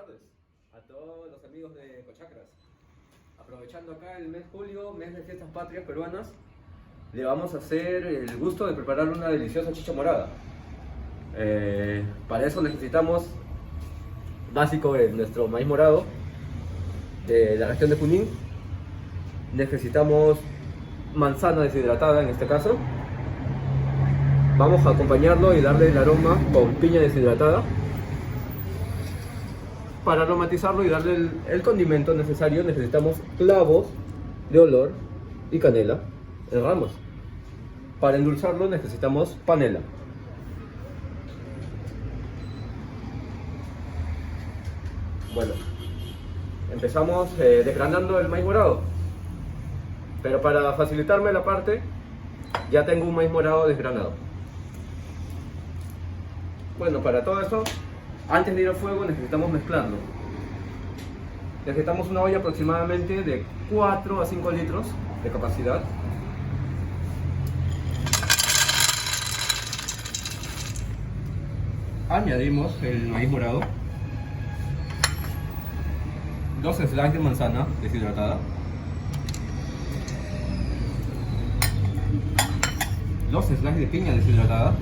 tardes a todos los amigos de Cochacras. Aprovechando acá el mes julio, mes de fiestas patrias peruanas, le vamos a hacer el gusto de preparar una deliciosa chicha morada. Para eso necesitamos básico nuestro maíz morado de la región de Junín. Necesitamos manzana deshidratada en este caso. Vamos a acompañarlo y darle el aroma con piña deshidratada. Para aromatizarlo y darle el condimento necesario necesitamos clavos de olor y canela en ramos. Para endulzarlo necesitamos panela. Bueno, empezamos desgranando el maíz morado. Pero para facilitarme la parte, ya tengo un maíz morado desgranado. Bueno, para todo eso, antes de ir al fuego necesitamos mezclarlo. Necesitamos una olla aproximadamente de 4 a 5 litros de capacidad. Añadimos el maíz morado, 2 slices de manzana deshidratada, 2 slices de piña deshidratada.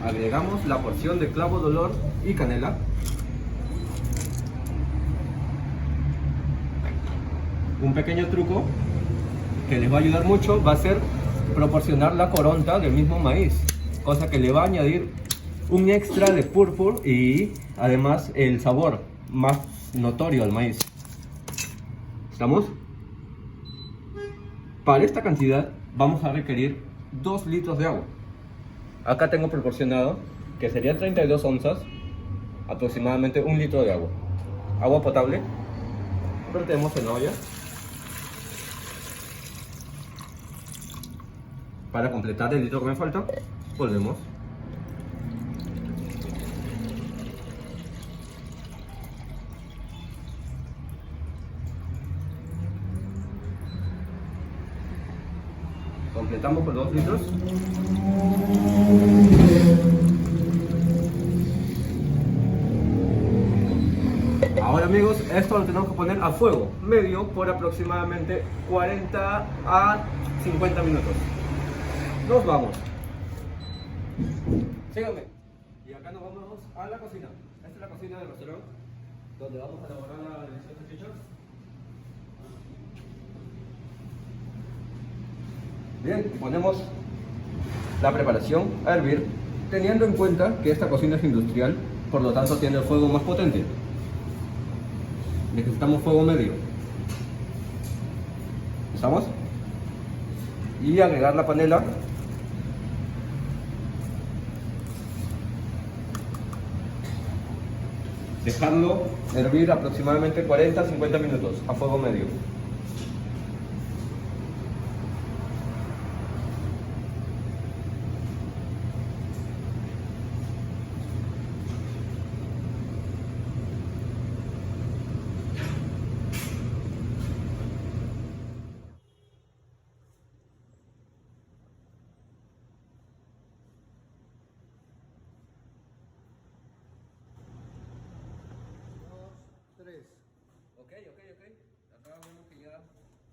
Agregamos la porción de clavo de olor y canela. Un pequeño truco que les va a ayudar mucho va a ser proporcionar la coronta del mismo maíz, cosa que le va a añadir un extra de púrpura y además el sabor más notorio al maíz. ¿Estamos? Para esta cantidad vamos a requerir 2 litros de agua. Acá tengo proporcionado que serían 32 onzas, aproximadamente 1 litro de agua. Agua potable. Vertemos en la olla. Para completar el litro que me falta, volvemos. Completamos con 2 litros. Ahora amigos, esto lo tenemos que poner a fuego medio por aproximadamente 40 a 50 minutos. Nos vamos. Síganme. Y acá nos vamos a la cocina. Esta es la cocina del restaurante donde vamos a elaborar la deliciosa chicha. Bien, ponemos la preparación a hervir, teniendo en cuenta que esta cocina es industrial, por lo tanto tiene el fuego más potente. Necesitamos fuego medio. ¿Estamos? Y agregar la panela. Dejarlo hervir aproximadamente 40 a 50 minutos a fuego medio. Ok. Acá vemos que ya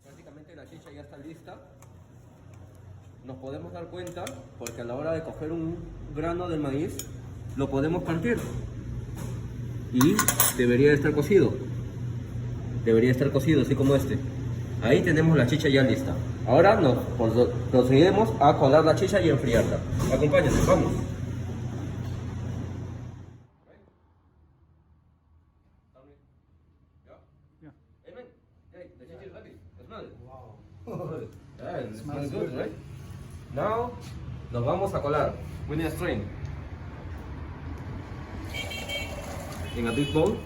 prácticamente la chicha ya está lista. Nos podemos dar cuenta porque a la hora de coger un grano del maíz lo podemos partir y debería estar cocido. Debería estar cocido así como este. Ahí tenemos la chicha ya lista. Ahora nos procedemos a colar la chicha y enfriarla. Acompáñenme, vamos. It smells good, right? Now, nos vamos a colar. We need a strain. In a big bowl.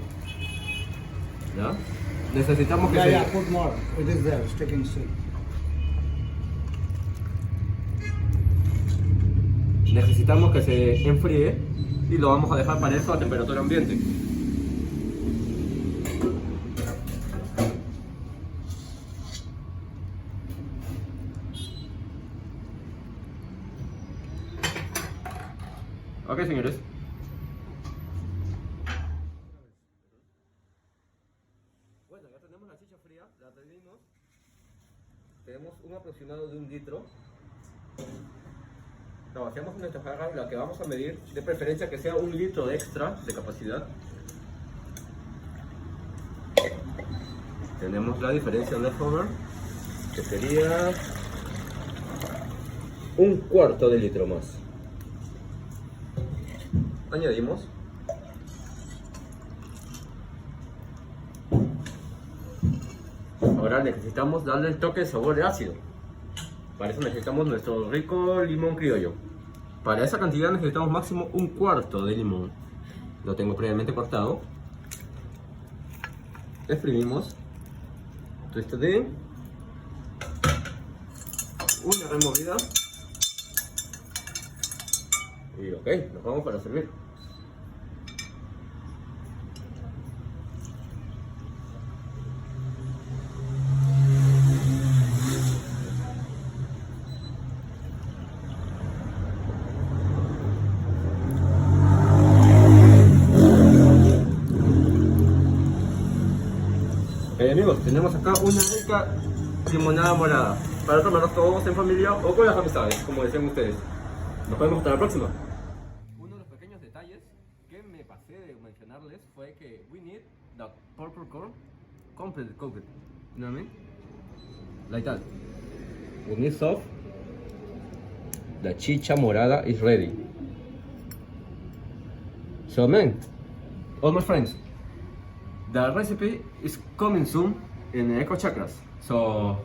¿Ya? Necesitamos que Yeah, put more. It is there, sticking still. Necesitamos que se enfríe y lo vamos a dejar para eso a temperatura ambiente. Ok, señores, estimado de 1 litro. Lo vaciamos en nuestra jarra, la que vamos a medir, de preferencia que sea 1 litro de extra de capacidad. Tenemos la diferencia leftover, que sería 1/4 de litro más. Añadimos. Ahora necesitamos darle el toque de sabor de ácido. Para eso necesitamos nuestro rico limón criollo. Para esa cantidad necesitamos máximo 1/4 de limón. Lo tengo previamente cortado. Exprimimos. Twisted in. Una removida. Y ok, nos vamos para servir. Amigos, tenemos acá una rica limonada morada para tomarnos todos en familia o con las amistades, como decían ustedes. Nos vemos hasta la próxima. Uno de los pequeños detalles que me pasé de mencionarles fue que we need the purple corn completely cooked. You know what I mean? Like that. We need soft. The chicha morada is ready. So man, all my friends, the recipe is coming soon in Eco Chakras. So